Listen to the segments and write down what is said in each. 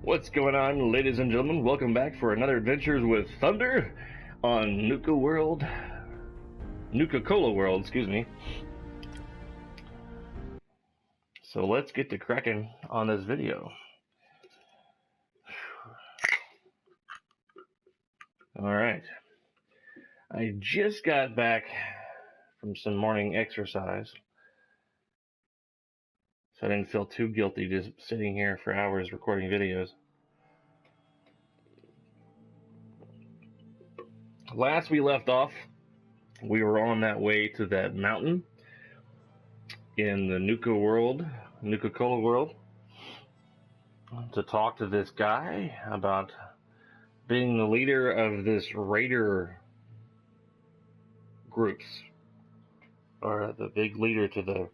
What's going on, ladies and gentlemen? Welcome back for another Adventures with Thunder on Nuka World. Nuka-Cola World, excuse me. So let's get to cracking on this video. Alright. I just got back from some morning exercise, so I didn't feel too guilty just sitting here for hours recording videos. Last we left off, we were on that way to that mountain in the Nuka world, Nuka-Cola world, to talk to this guy about being the leader of this raider groups, or the big leader to the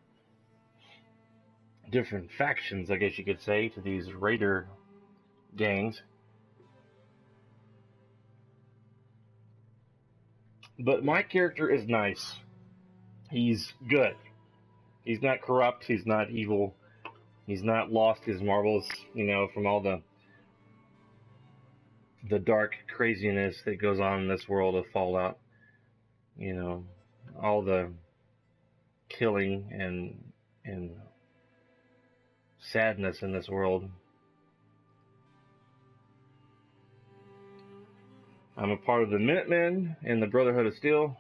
different factions, I guess you could say, to these raider gangs. But my character is nice. He's good. He's not corrupt. He's not evil. He's not lost his marbles, you know, from all the dark craziness that goes on in this world of Fallout. You know, all the killing and sadness in this world. I'm a part of the Minutemen and the Brotherhood of Steel.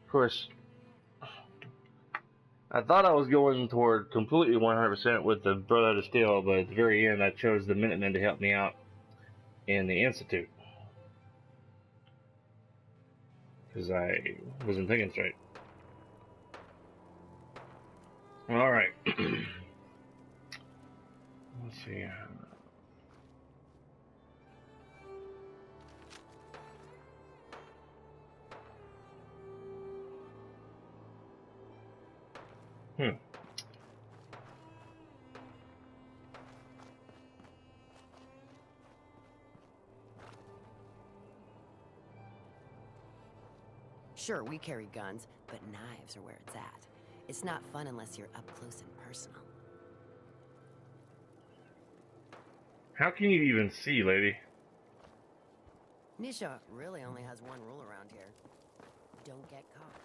Of course, I thought I was going toward completely 100% with the Brotherhood of Steel, but at the very end I chose the Minutemen to help me out in the Institute. Because I wasn't thinking straight. Alright. Let's see. Sure, we carry guns, but knives are where it's at. It's not fun unless you're up close and personal. How can you even see, lady? Nisha really only has one rule around here. Don't get caught.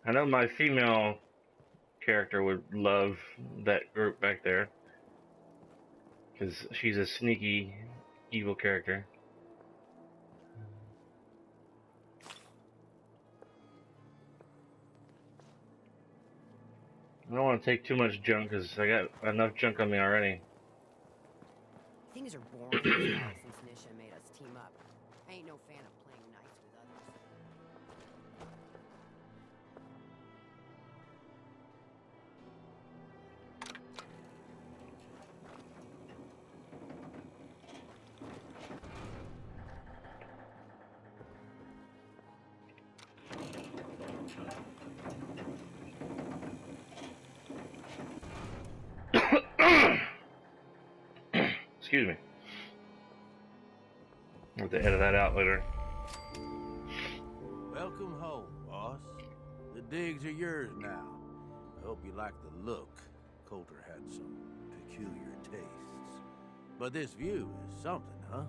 I know my female character would love that group back there, because she's a sneaky, evil character. I don't want to take too much junk, because I got enough junk on me already. Things are boring as hell since Nisha made us team up. I ain't no fan of playing nice with Excuse me. I'll have to edit that out later. Welcome home, boss. The digs are yours now. I hope you like the look. Coulter had some peculiar tastes. But this view is something, huh?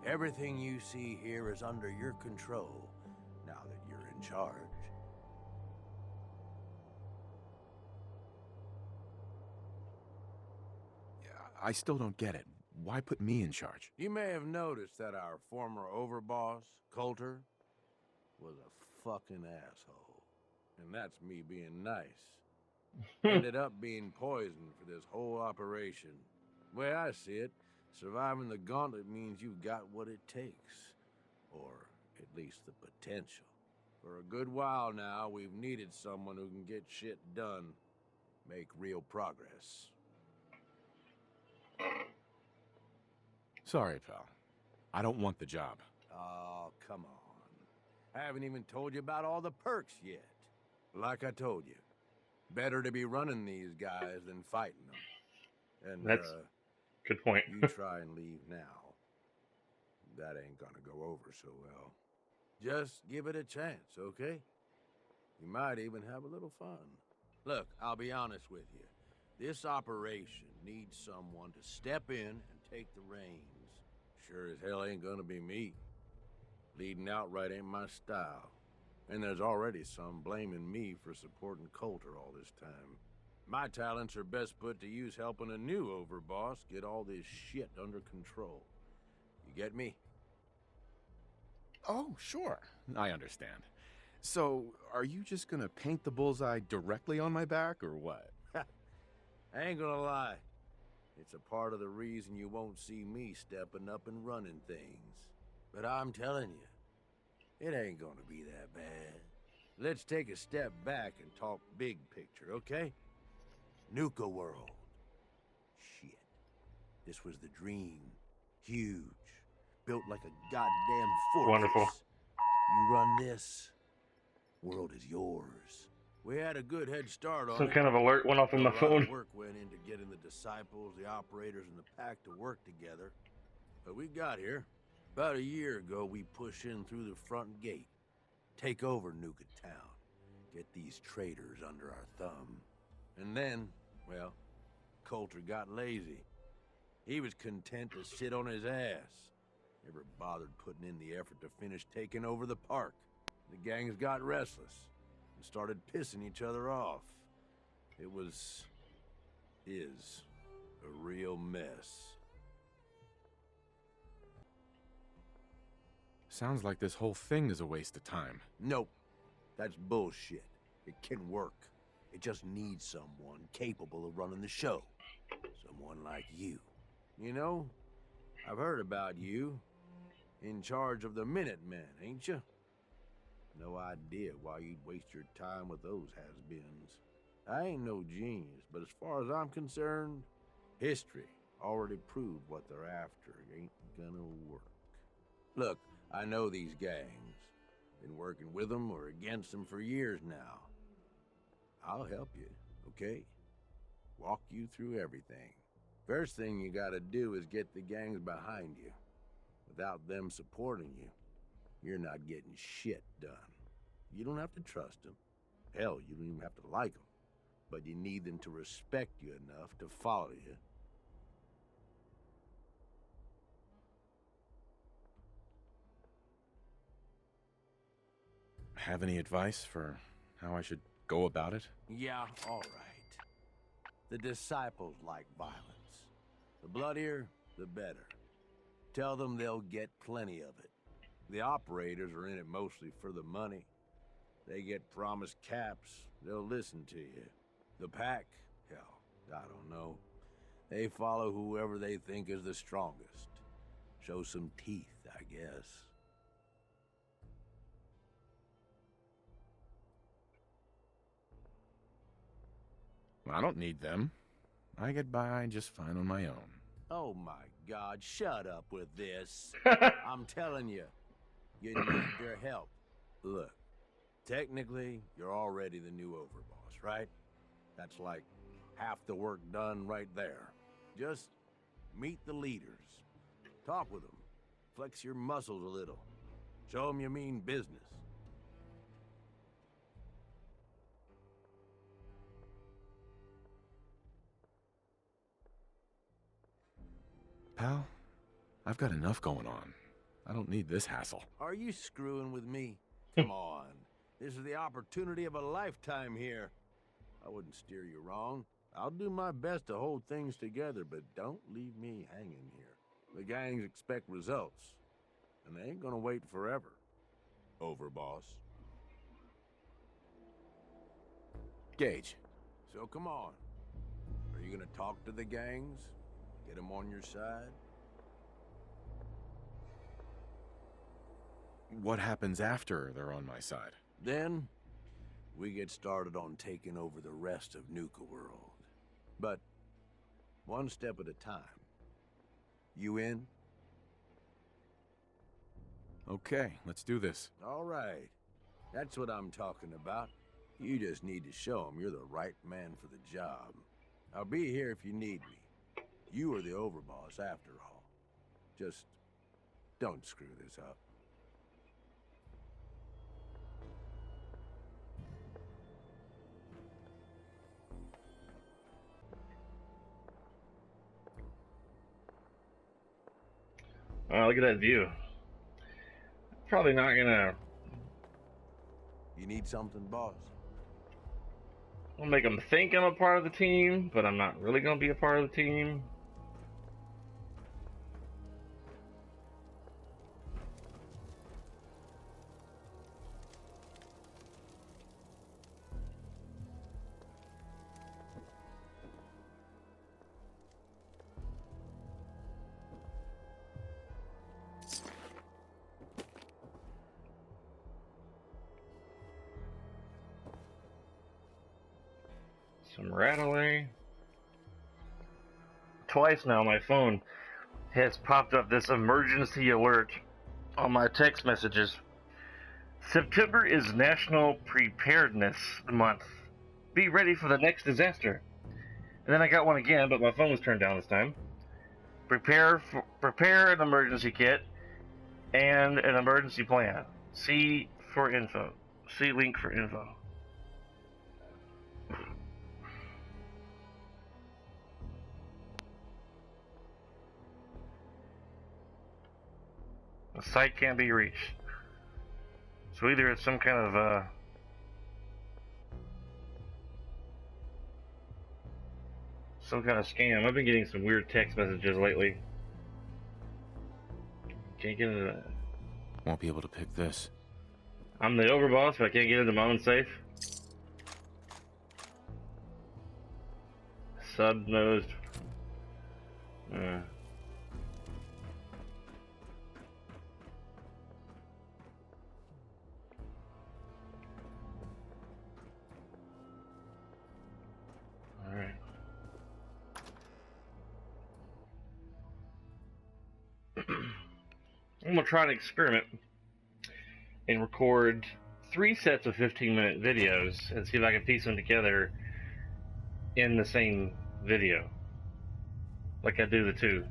Everything you see here is under your control, now that you're in charge. Yeah, I still don't get it. Why put me in charge? You may have noticed that our former overboss, Coulter, was a fucking asshole. And that's me being nice. Ended up being poisoned for this whole operation. The way I see it, surviving the gauntlet means you've got what it takes. Or at least the potential. For a good while now, we've needed someone who can get shit done. Make real progress. Sorry, pal. I don't want the job. Oh, come on. I haven't even told you about all the perks yet. Like I told you, better to be running these guys than fighting them. And, That's good point. you try and leave now. That ain't gonna go over so well. Just give it a chance, okay? You might even have a little fun. Look, I'll be honest with you. This operation needs someone to step in and take the reins. Sure as hell ain't gonna be me. Leading outright ain't my style. And there's already some blaming me for supporting Coulter all this time. My talents are best put to use helping a new overboss get all this shit under control. You get me? Oh, sure. I understand. So, are you just gonna paint the bullseye directly on my back, or what? I ain't gonna lie. It's a part of the reason you won't see me stepping up and running things. But I'm telling you, it ain't gonna be that bad. Let's take a step back and talk big picture, okay? Nuka world. Shit. This was the dream. Huge. Built like a goddamn fortress. Wonderful. You run this, world is yours. We had a good head start on Some it. kind of alert went off on A my lot phone. of work went into getting the disciples, the operators, and the pack to work together. But we got here. About a year ago, we push in through the front gate. Take over Nuka Town. Get these traitors under our thumb. And then, well, Coulter got lazy. He was content to sit on his ass. Never bothered putting in the effort to finish taking over the park. The gangs got restless and started pissing each other off. It is a real mess. Sounds like this whole thing is a waste of time. Nope. That's bullshit. It can work. It just needs someone capable of running the show. Someone like you. You know, I've heard about you. In charge of the Minutemen, ain't you? No idea why you'd waste your time with those has-beens. I ain't no genius, but as far as I'm concerned, history already proved what they're after ain't gonna work. Look, I know these gangs. Been working with them or against them for years now. I'll help you, okay? Walk you through everything. First thing you gotta do is get the gangs behind you. Without them supporting you, you're not getting shit done. You don't have to trust them. Hell, you don't even have to like them. But you need them to respect you enough to follow you. Have any advice for how I should go about it? Yeah, all right. The disciples like violence. The bloodier, the better. Tell them they'll get plenty of it. The operators are in it mostly for the money. They get promised caps, they'll listen to you. The pack, hell, I don't know. They follow whoever they think is the strongest. Show some teeth, I guess. I don't need them. I get by just fine on my own. Oh my God, shut up with this. I'm telling you, you need their help. Look, technically, you're already the new overboss, right? That's like half the work done right there. Just meet the leaders. Talk with them. Flex your muscles a little. Show them you mean business. Pal, I've got enough going on. I don't need this hassle. Are you screwing with me? Come on. This is the opportunity of a lifetime here. I wouldn't steer you wrong. I'll do my best to hold things together, but don't leave me hanging here. The gangs expect results, and they ain't gonna wait forever. Overboss. Gage. So come on. Are you gonna talk to the gangs? Get them on your side? What happens after they're on my side? Then, we get started on taking over the rest of Nuka World. But, one step at a time. You in? Okay, let's do this. All right. That's what I'm talking about. You just need to show them you're the right man for the job. I'll be here if you need me. You are the overboss after all. Just don't screw this up. Oh, look at that view. Probably not gonna. You need something, boss? I'll make them think I'm a part of the team, but I'm not really gonna be a part of the team. Some rattling. Twice now my phone has popped up this emergency alert on my text messages. September is National Preparedness Month. Be ready for the next disaster. And then I got one again, but my phone was turned down this time. Prepare an emergency kit and an emergency plan. See for info. See link for info. The site can't be reached. So either it's some kind of scam. I've been getting some weird text messages lately. Can't get into that. Won't be able to pick this. I'm the overboss, but I can't get into my own safe. Sub-nosed. Alright. I'm gonna try an experiment and record 3 sets of 15-minute videos and see if I can piece them together in the same video, like I do the two.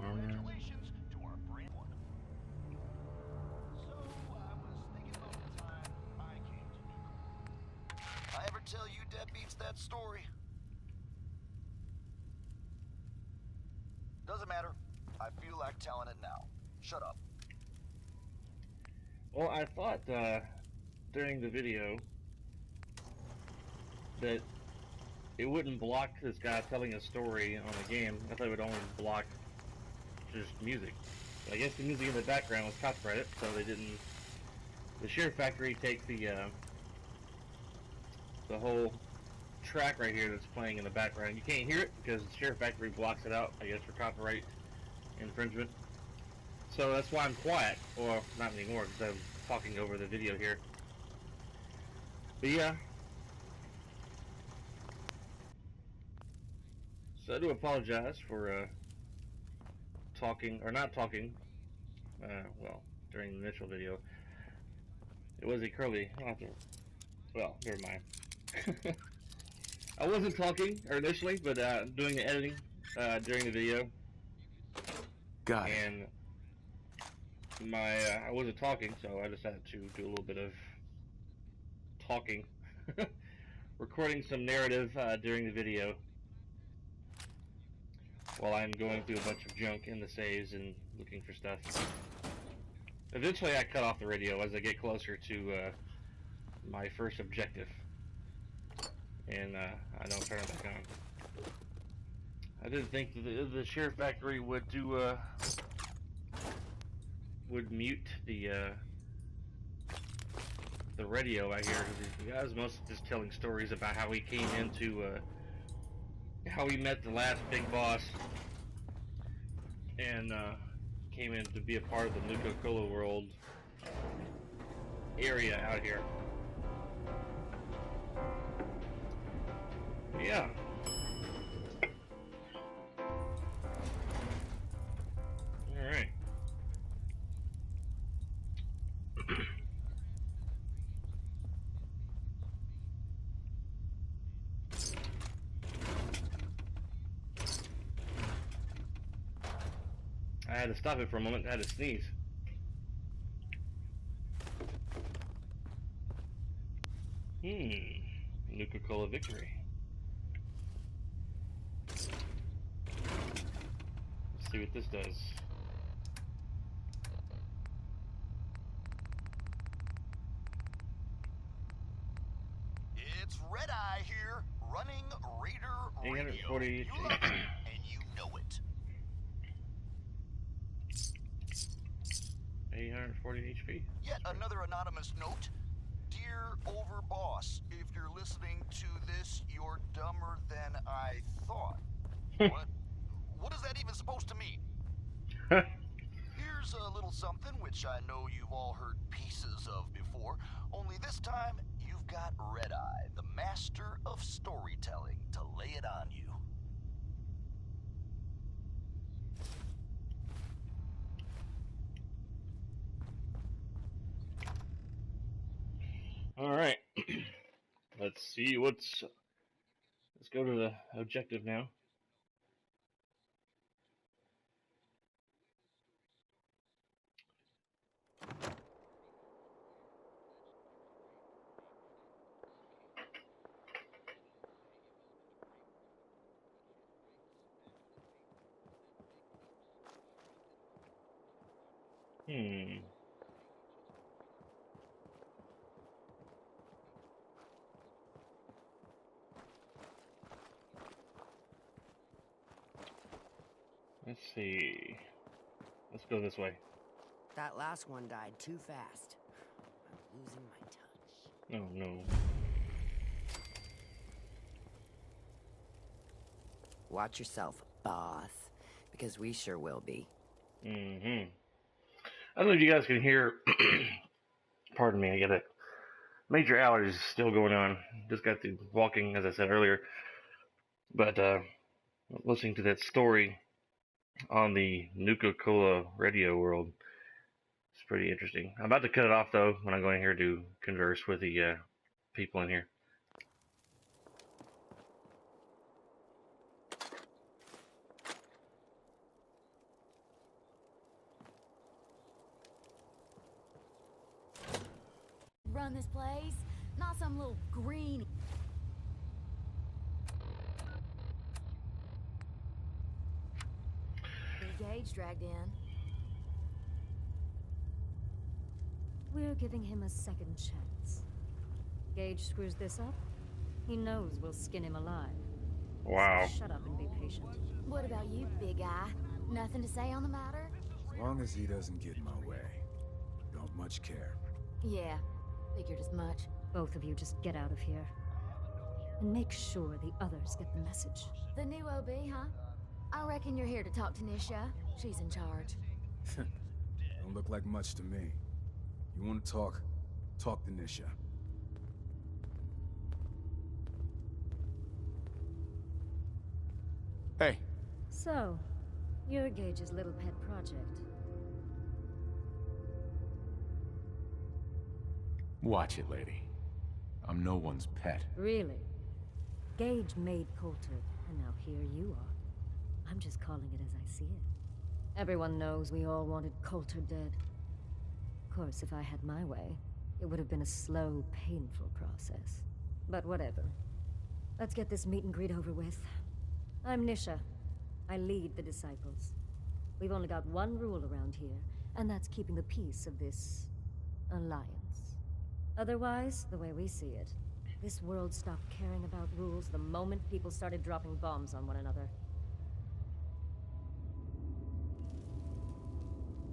Congratulations to our brand one. So, I was thinking about the time I came to Nuka. I ever tell you deadbeats that story? Doesn't matter. I feel like telling it now. Shut up. Well, I thought during the video that it wouldn't block this guy telling a story on the game. I thought it would only block just music. But I guess the music in the background was copyrighted, so they didn't. The SHAREfactory takes the whole track right here that's playing in the background. You can't hear it because SHAREfactory blocks it out, I guess, for copyright infringement. So that's why I'm quiet, or not anymore, because I'm talking over the video here. But yeah. So I do apologize for talking, or not talking, well, during the initial video. It was a curly, well, never mind. I wasn't talking initially, but doing the editing during the video. Got it. And I wasn't talking, so I decided to do a little bit of talking. Recording some narrative during the video while I'm going through a bunch of junk in the saves and looking for stuff. Eventually I cut off the radio as I get closer to my first objective, and I don't turn it back on. I didn't think the SHAREfactory would do would mute the radio out here. The guy was mostly just telling stories about how he came into how he met the last big boss and came in to be a part of the Nuka Cola World area out here. Yeah. Alright. had to stop it for a moment. I had to sneeze. Nuka Cola victory. Let's see what this does. It's Red Eye here, running Raider Radio. 840 You love it, and you know it. 840 HP. Yet another anonymous note. Dear Overboss, if you're listening to this, you're dumber than I thought. What is that even supposed to mean? Here's a little something which I know you've all heard pieces of before, only this time you've got Red Eye, the master of storytelling, to lay it on you. All right. Let's see what's. Let's go to the objective now. Let's see. Let's go this way. That last one died too fast. I'm losing my touch. Oh no. Watch yourself, boss, because we sure will be. I don't know if you guys can hear. Pardon me, I got a major allergies still going on. Just got through walking, as I said earlier. But listening to that story on the Nuka Cola radio world, it's pretty interesting. I'm about to cut it off though when I go in here to converse with the people in here. Run this place, not some little green. Gage dragged in. We're giving him a second chance. Gage screws this up, he knows we'll skin him alive. Wow. So shut up and be patient. What about you, big guy? Nothing to say on the matter? As long as he doesn't get in my way. Don't much care. Yeah, figured as much. Both of you just get out of here. And make sure the others get the message. The new OB, huh? I reckon you're here to talk to Nisha. She's in charge. Don't look like much to me. You want to talk? Talk to Nisha. Hey. So, you're Gage's little pet project. Watch it, lady. I'm no one's pet. Really? Gage made Coulter, and now here you are. I'm just calling it as I see it. Everyone knows we all wanted Coulter dead. Of course, if I had my way, it would have been a slow, painful process. But whatever. Let's get this meet and greet over with. I'm Nisha. I lead the Disciples. We've only got one rule around here, and that's keeping the peace of this alliance. Otherwise, the way we see it, this world stopped caring about rules the moment people started dropping bombs on one another.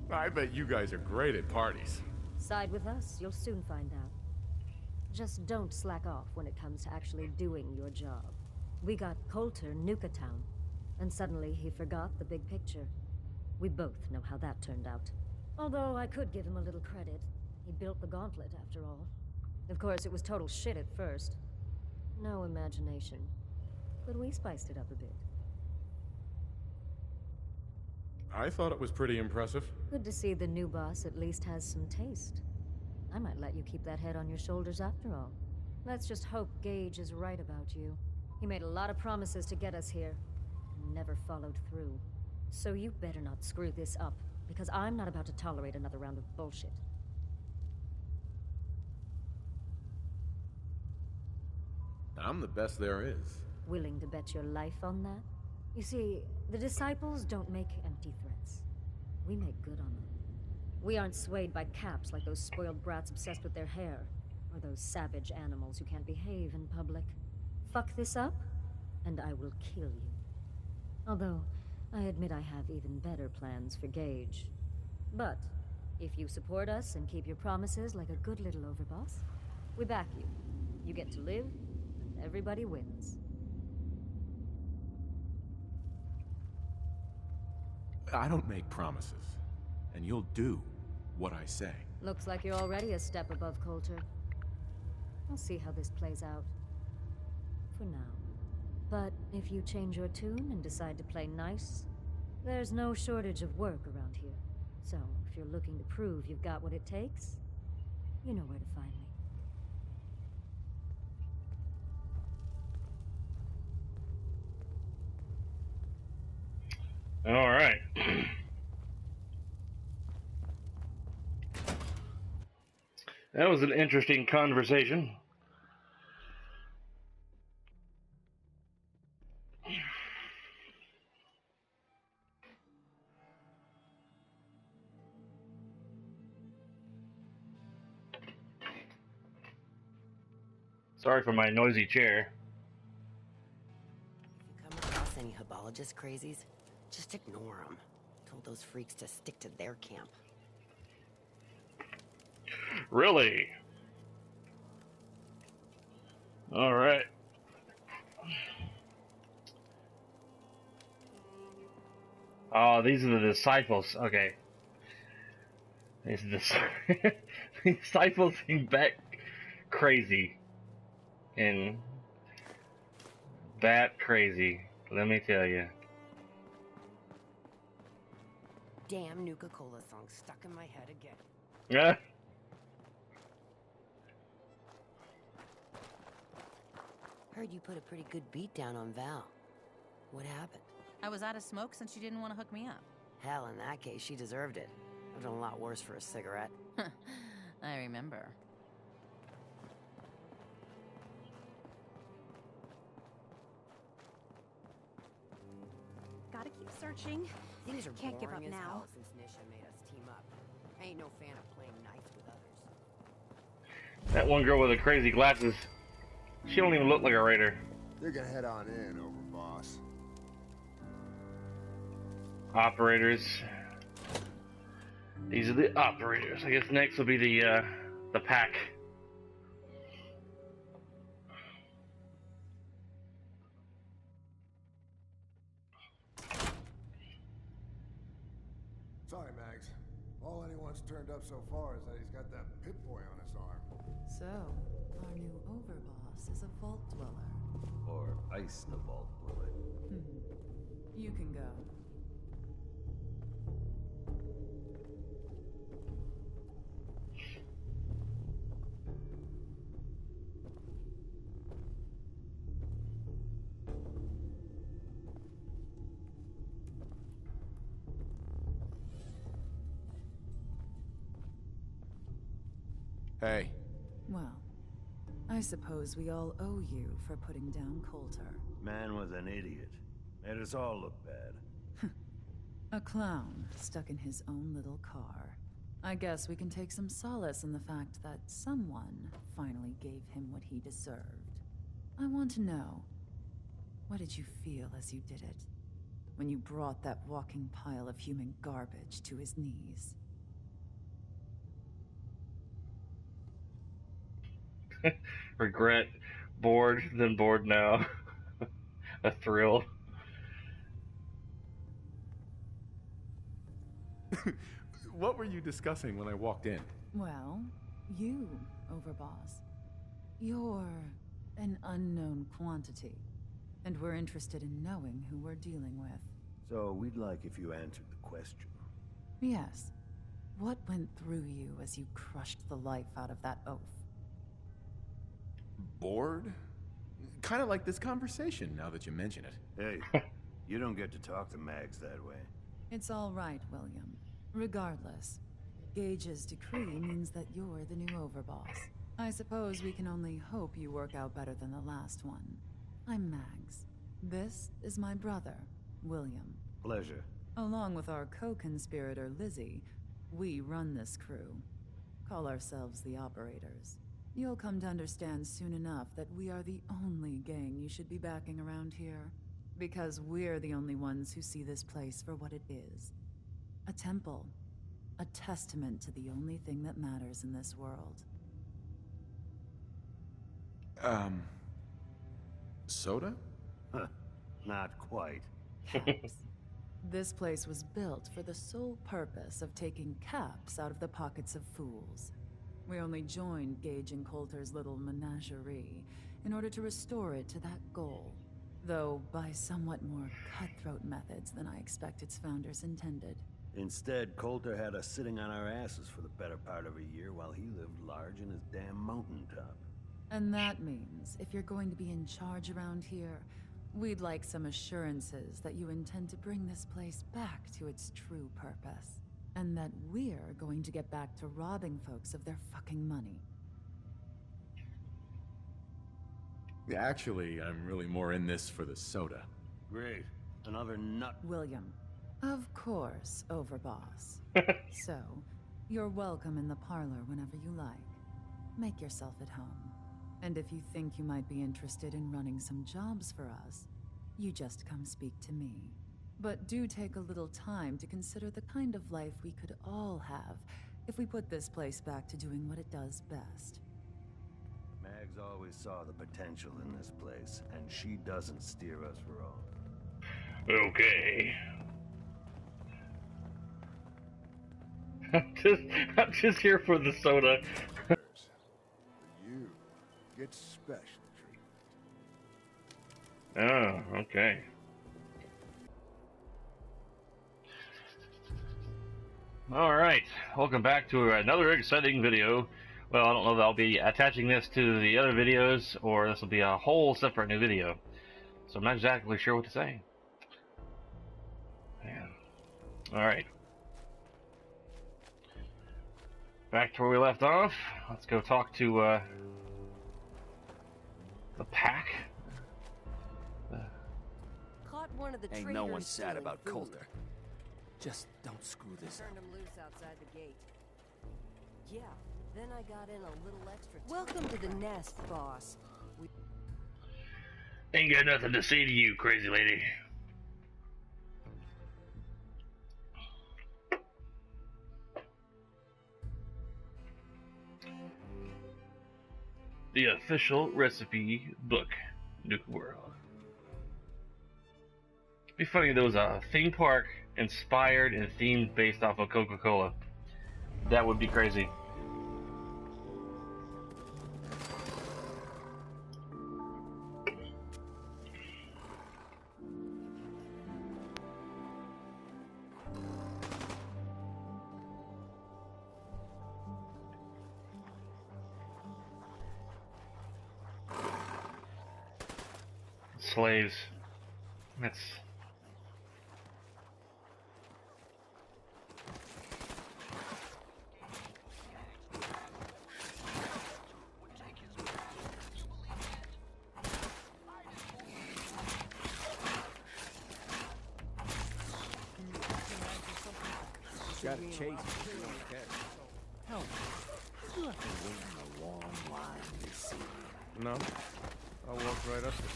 I bet you guys are great at parties. Side with us, you'll soon find out. Just don't slack off when it comes to actually doing your job. We got Coulter Nuka Town, and suddenly he forgot the big picture. We both know how that turned out. Although I could give him a little credit. He built the gauntlet, after all. Of course, it was total shit at first. No imagination. But we spiced it up a bit. I thought it was pretty impressive. Good to see the new boss at least has some taste. I might let you keep that head on your shoulders after all. Let's just hope Gage is right about you. He made a lot of promises to get us here, and never followed through. So you better not screw this up, because I'm not about to tolerate another round of bullshit. I'm the best there is. Willing to bet your life on that? You see, the disciples don't make empty threats. We make good on them. We aren't swayed by caps like those spoiled brats obsessed with their hair, or those savage animals who can't behave in public. Fuck this up, and I will kill you. Although, I admit I have even better plans for Gage. But, if you support us and keep your promises like a good little overboss, we back you. You get to live, and everybody wins. I don't make promises, and you'll do what I say. Looks like you're already a step above Coulter. We'll see how this plays out. For now. But if you change your tune and decide to play nice, there's no shortage of work around here. So, if you're looking to prove you've got what it takes, you know where to find me. All right. That was an interesting conversation. Sorry for my noisy chair. If you come across any Hebologist crazies, just ignore them. Told those freaks to stick to their camp. Really? All right. Oh, these are the disciples. Okay. These are the disciples seem back crazy. And bat crazy. Let me tell you. Damn Nuka-Cola song stuck in my head again. Yeah. Heard you put a pretty good beat down on Val. What happened? I was out of smoke since she didn't want to hook me up. Hell, in that case, she deserved it. I've done a lot worse for a cigarette. I remember. Gotta keep searching. Things are Can't give up boring as now. hell since Nisha made us team up. I ain't no fan of playing nice with others. That one girl with the crazy glasses. She don't even look like a raider. They're gonna head on in, Overboss. Operators. These are the operators. I guess next will be the pack. Sorry, Mags. All anyone's turned up so far is that he's got that Pip-Boy on his arm. So, our new overboss is a vault dweller. Or ice the vault bullet. You can go. Hey. Well, I suppose we all owe you for putting down Coulter. Man was an idiot. Made us all look bad. A clown stuck in his own little car. I guess we can take some solace in the fact that someone finally gave him what he deserved. I want to know, what did you feel as you did it? When you brought that walking pile of human garbage to his knees? Regret, bored, then bored now. A thrill. What were you discussing when I walked in? Well, you, Overboss. You're an unknown quantity, and we're interested in knowing who we're dealing with. So we'd like if you answered the question. Yes. What went through you as you crushed the life out of that oaf? Bored? Kind of like this conversation, now that you mention it. Hey, you don't get to talk to Mags that way. It's all right, William. Regardless, Gage's decree means that you're the new overboss. I suppose we can only hope you work out better than the last one. I'm Mags. This is my brother, William. Pleasure. Along with our co-conspirator, Lizzie, we run this crew. Call ourselves the Operators. You'll come to understand soon enough that we are the only gang you should be backing around here. Because we're the only ones who see this place for what it is. A temple. A testament to the only thing that matters in this world. Soda? Huh. Not quite. Caps. This place was built for the sole purpose of taking caps out of the pockets of fools. We only joined Gage and Coulter's little menagerie in order to restore it to that goal. Though by somewhat more cutthroat methods than I expect its founders intended. Instead, Coulter had us sitting on our asses for the better part of a year while he lived large in his damn mountaintop. And that means, if you're going to be in charge around here, we'd like some assurances that you intend to bring this place back to its true purpose. And that we're going to get back to robbing folks of their fucking money. Actually, I'm really more in this for the soda. Great. Another nut. William. Of course, Overboss. So, you're welcome in the parlor whenever you like. Make yourself at home. And if you think you might be interested in running some jobs for us, you just come speak to me. But do take a little time to consider the kind of life we could all have if we put this place back to doing what it does best. Mags always saw the potential in this place, and she doesn't steer us wrong. Okay. I'm just here for the soda. You get special treatment. Oh, okay. Alright, welcome back to another exciting video. Well, I don't know if I'll be attaching this to the other videos, or this will be a whole separate new video. So I'm not exactly sure what to say. Man. Alright. Back to where we left off. Let's go talk to the pack. Caught one of the Ain't no one sad about Coulter. Just don't screw this up. Turned him loose outside the gate. Yeah, then I got in a little extra. Welcome to the nest, boss. Ain't got nothing to say to you, crazy lady. The official recipe book, Nuka World. It'd be funny if there was a theme park inspired and themed based off of Coca-Cola. That would be crazy. Slaves. That's... Gotta chase him. Hell, you have to wait in a long line to see me. No, I'll walk right up there.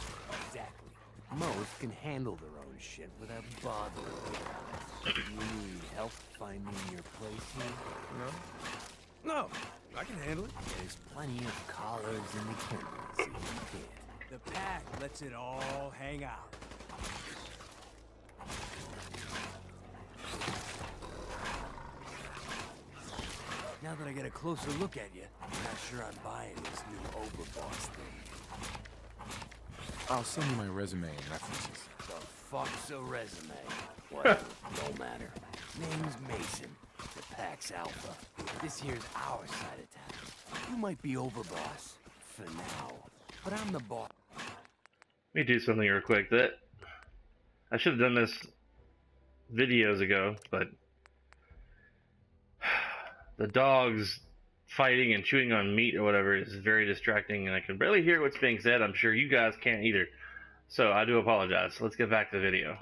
Exactly. Most can handle their own shit without bothering people. Do you need help finding your place here? No, I can handle it. There's plenty of collars in the kennel, so you can. The pack lets it all hang out. Now that I get a closer look at you, I'm not sure I'm buying this new overboss thing. I'll send you my resume and references. The fuck's a resume? Whatever, don't matter. Name's Mason. The pack's alpha. This here's our side of town. You might be overboss for now, but I'm the boss. Let me do something real quick. That I should have done this videos ago, but the dogs fighting and chewing on meat or whatever is very distracting, and I can barely hear what's being said. I'm sure you guys can't either. So I do apologize. Let's get back to the video.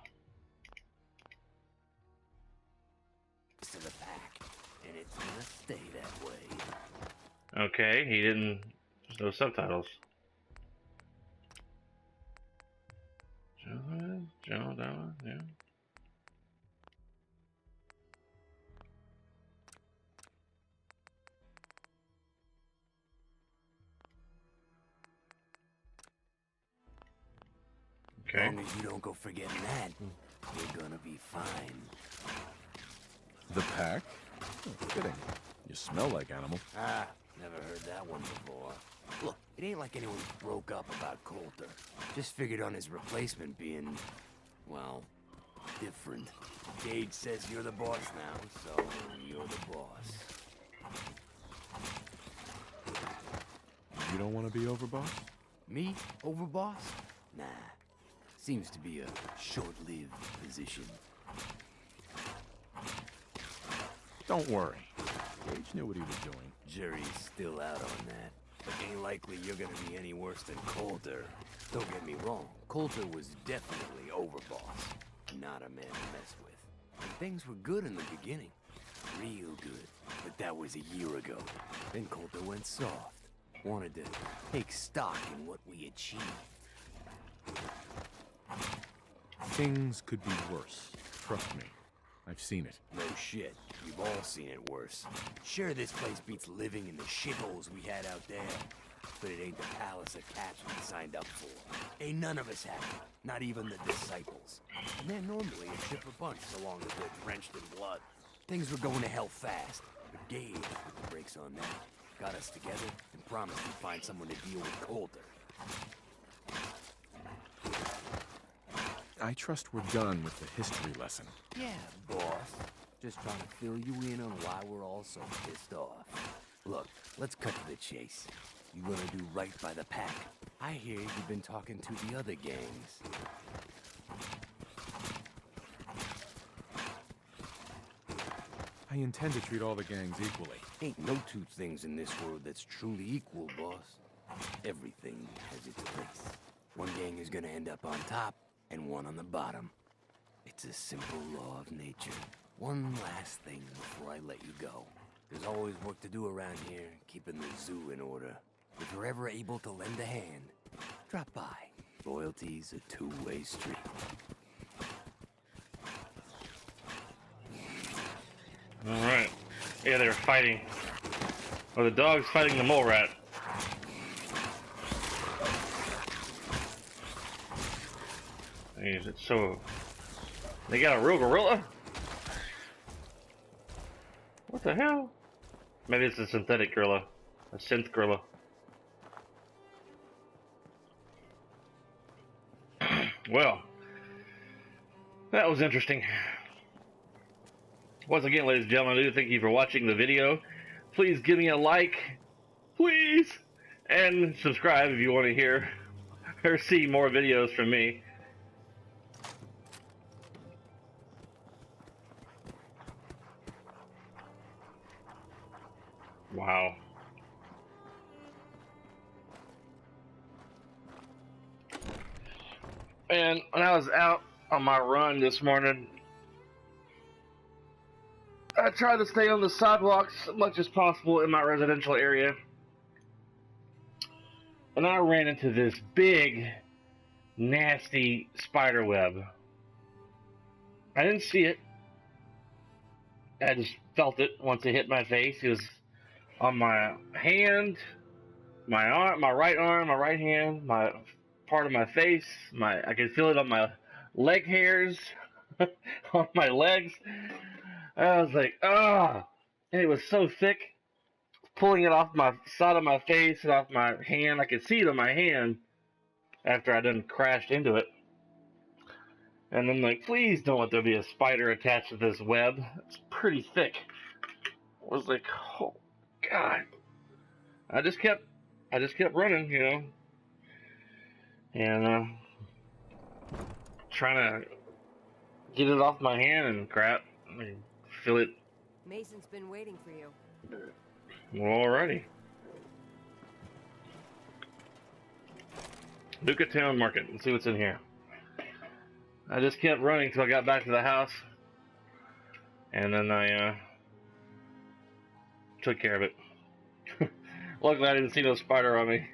To the pack, and it's gonna stay that way. Okay, he didn't. There's no subtitles. Joe, yeah. Okay. As long as you don't go forgetting that, you're gonna be fine. The pack? Oh, fitting. You smell like animal. Ah, never heard that one before. Look, it ain't like anyone broke up about Coulter. Just figured on his replacement being, well, different. Gage says you're the boss now, so you're the boss. You don't want to be overboss? Me? Overboss? Nah. Seems to be a short-lived position. Don't worry. Gage knew what he was doing. Jury's still out on that. But ain't likely you're gonna be any worse than Coulter. Don't get me wrong, Coulter was definitely overboss. Not a man to mess with. And things were good in the beginning. Real good. But that was a year ago. Then Coulter went soft. Wanted to take stock in what we achieved. Things could be worse. Trust me. I've seen it. No shit. We've all seen it worse. Sure, this place beats living in the shitholes we had out there. But it ain't the palace of cats we signed up for. Ain't none of us happy. Not even the disciples. And they're normally a chipper bunch so long as they're drenched in blood. Things were going to hell fast. But Gage, with the brakes on that, got us together and promised he'd find someone to deal with Coulter. I trust we're done with the history lesson. Yeah, boss. Just trying to fill you in on why we're all so pissed off. Look, let's cut to the chase. You gonna do right by the pack. I hear you've been talking to the other gangs. I intend to treat all the gangs equally. Ain't no two things in this world that's truly equal, boss. Everything has its place. One gang is gonna end up on top, and one on the bottom. It's a simple law of nature. One last thing before I let you go. There's always work to do around here, keeping the zoo in order. If you're ever able to lend a hand, drop by. Loyalty's a two-way street. Alright. Yeah, they were fighting. Well, the dog's fighting the mole rat. It's so... They got a real gorilla? What the hell? Maybe it's a synthetic gorilla. A synth gorilla. Well, that was interesting. Once again, ladies and gentlemen, I do thank you for watching the video. Please give me a like, please, and subscribe if you want to hear or see more videos from me. Wow. And when I was out on my run this morning, I try to stay on the sidewalks as much as possible in my residential area. And I ran into this big, nasty spider web. I didn't see it. I just felt it once it hit my face. It was on my hand, my arm, my right arm, my right hand, my part of my face. I could feel it on my leg hairs, on my legs. I was like, ah, and it was so thick, pulling it off my side of my face and off my hand. I could see it on my hand after I done crashed into it. And I'm like, please don't let there be a spider attached to this web. It's pretty thick. I was like, oh God. I just kept running, you know, and trying to get it off my hand and crap. I feel it. Mason's been waiting for you. Well, alrighty. Nuka Town Market. Let's see what's in here. I just kept running till I got back to the house, and then I took care of it. Luckily, I didn't see no spider on me.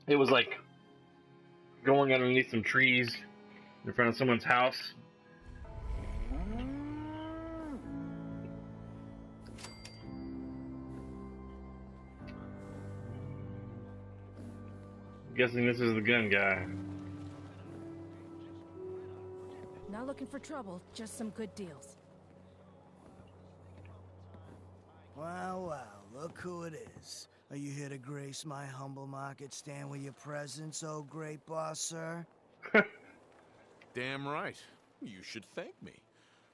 It was like going underneath some trees in front of someone's house. Guessing this is the gun guy. Not looking for trouble, just some good deals. Well, well, look who it is. Are you here to grace my humble market stand with your presence, oh great boss, sir? Damn right. You should thank me.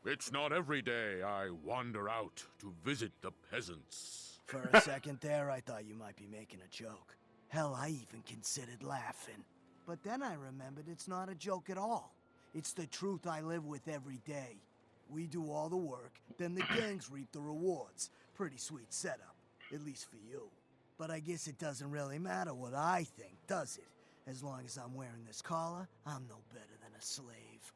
It's not every day I wander out to visit the peasants. For a second there, I thought you might be making a joke. Hell, I even considered laughing. But then I remembered it's not a joke at all. It's the truth I live with every day. We do all the work, then the gangs reap the rewards. Pretty sweet setup, at least for you. But I guess it doesn't really matter what I think, does it? As long as I'm wearing this collar, I'm no better than a slave.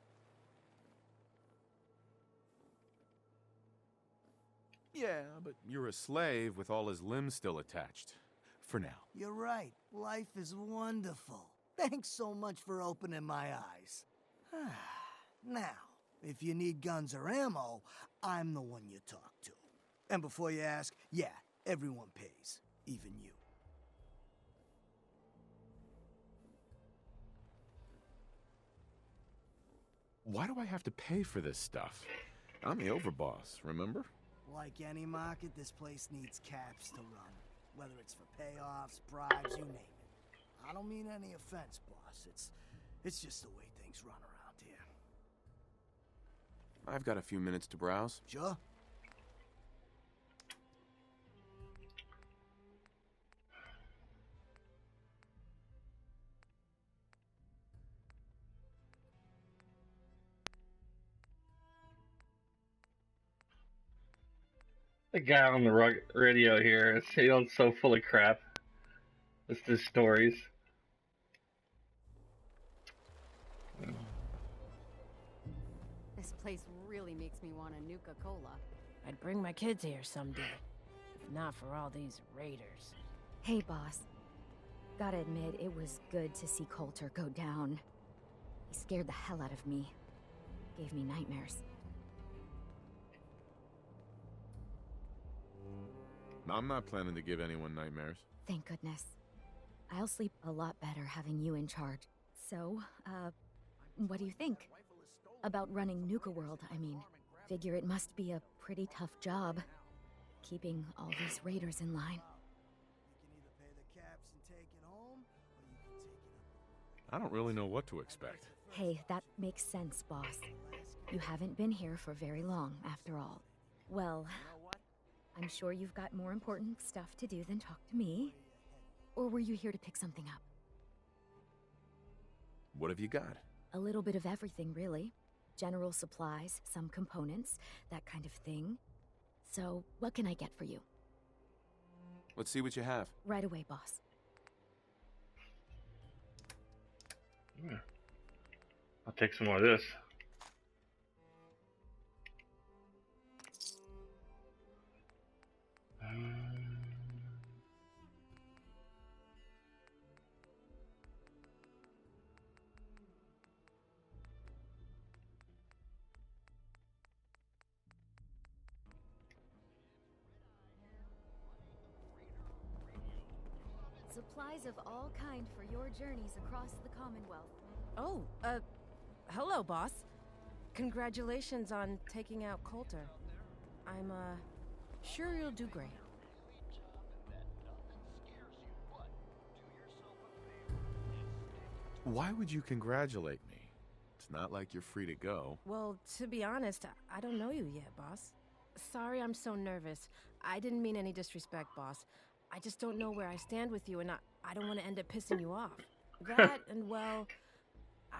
Yeah, but you're a slave with all his limbs still attached. For now. You're right. Life is wonderful. Thanks so much for opening my eyes. Now, if you need guns or ammo, I'm the one you talk to. And before you ask, yeah, everyone pays. Even you. Why do I have to pay for this stuff? I'm the overboss, remember? Like any market, this place needs caps to run. Whether it's for payoffs, bribes, you name it. I don't mean any offense, boss. It's just the way things run around here. I've got a few minutes to browse. Sure. The guy on the radio here, he's so full of crap. It's just stories. This place really makes me want a Nuka Cola. I'd bring my kids here someday. If not for all these raiders. Hey, boss. Gotta admit, it was good to see Coulter go down. He scared the hell out of me. Gave me nightmares. I'm not planning to give anyone nightmares. Thank goodness. I'll sleep a lot better having you in charge. So, what do you think? About running Nuka World, I mean. Figure it must be a pretty tough job. Keeping all these raiders in line. I don't really know what to expect. Hey, that makes sense, boss. You haven't been here for very long, after all. Well, I'm sure you've got more important stuff to do than talk to me. Or were you here to pick something up? What have you got? A little bit of everything, really. General supplies, some components, that kind of thing. So, what can I get for you? Let's see what you have. Right away, boss. Yeah. I'll take some more of this. Supplies of all kind for your journeys across the Commonwealth. Oh, hello, boss. Congratulations on taking out Coulter. I'm, sure you'll do great. Why would you congratulate me? It's not like you're free to go. Well, to be honest, I don't know you yet, boss. Sorry I'm so nervous. I didn't mean any disrespect, boss. I just don't know where I stand with you, and I don't want to end up pissing you off. That, and well,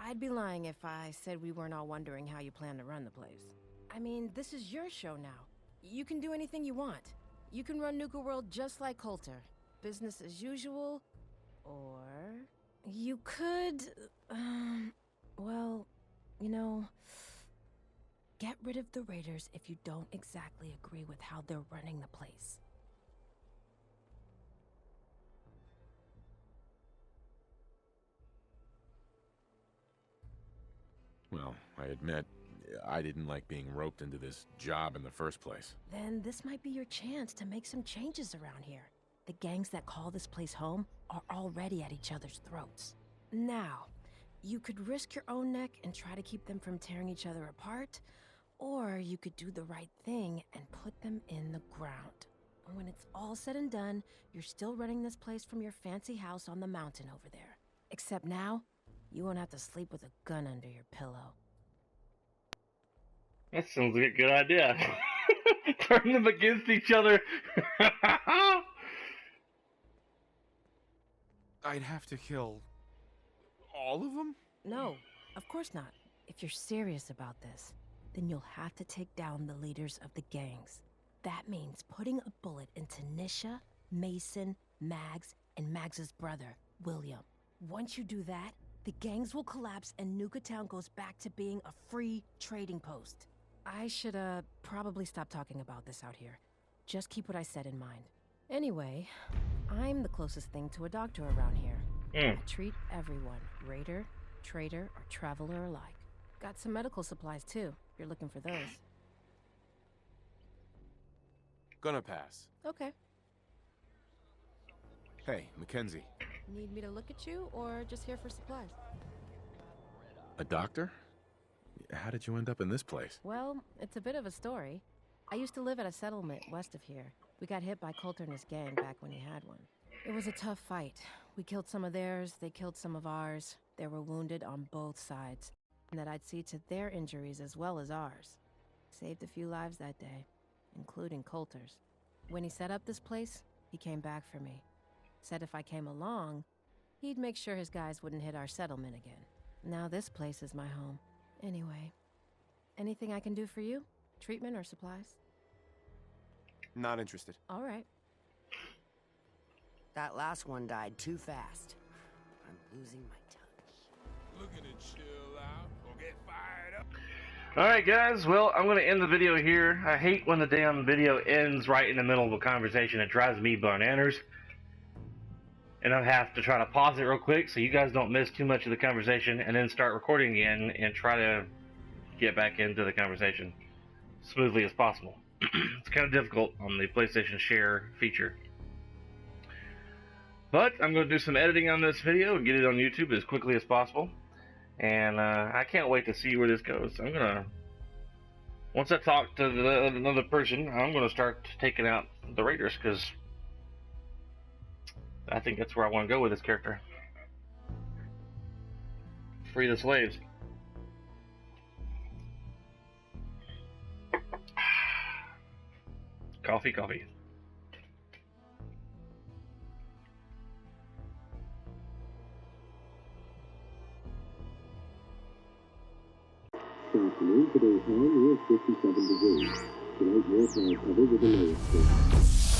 I'd be lying if I said we weren't all wondering how you plan to run the place. I mean, this is your show now. You can do anything you want. You can run Nuka World just like Coulter. Business as usual, or you could, well, you know, get rid of the Raiders if you don't exactly agree with how they're running the place. Well, I admit, I didn't like being roped into this job in the first place. Then this might be your chance to make some changes around here. The gangs that call this place home are already at each other's throats. Now, you could risk your own neck and try to keep them from tearing each other apart, or you could do the right thing and put them in the ground. When it's all said and done, you're still running this place from your fancy house on the mountain over there. Except now, you won't have to sleep with a gun under your pillow. That sounds like a good idea. Turn them against each other. I'd have to kill all of them? No, of course not. If you're serious about this, then you'll have to take down the leaders of the gangs. That means putting a bullet into Nisha, Mason, Mags, and Mags's brother, William. Once you do that, the gangs will collapse and Nuka Town goes back to being a free trading post. I should, probably stop talking about this out here. Just keep what I said in mind. Anyway, I'm the closest thing to a doctor around here. I treat everyone, raider, trader, or traveler alike. Got some medical supplies too, if you're looking for those. Gonna pass. Okay. Hey, Mackenzie. Need me to look at you, or just here for supplies? A doctor? How did you end up in this place? Well, it's a bit of a story. I used to live at a settlement west of here. We got hit by Coulter and his gang back when he had one. It was a tough fight. We killed some of theirs, they killed some of ours. They were wounded on both sides, and that I'd see to their injuries as well as ours. Saved a few lives that day, including Coulter's. When he set up this place, he came back for me. Said if I came along, he'd make sure his guys wouldn't hit our settlement again. Now this place is my home. Anyway, anything I can do for you? Treatment or supplies? Not interested. All right. That last one died too fast. I'm losing my touch. Looking to chill out or get fired up. Alright guys, well, I'm going to end the video here. I hate when the damn video ends right in the middle of a conversation. It drives me bananas. And I have to try to pause it real quick so you guys don't miss too much of the conversation, and then start recording again and try to get back into the conversation smoothly as possible. It's kind of difficult on the PlayStation Share feature. But I'm going to do some editing on this video and get it on YouTube as quickly as possible. And I can't wait to see where this goes. I'm going to, once I talk to another person, I'm going to start taking out the Raiders, because I think that's where I want to go with this character. Free the slaves. Coffee, coffee. Afternoon, today's high near 57 degrees. Tonight, more cloud cover with a low of 6.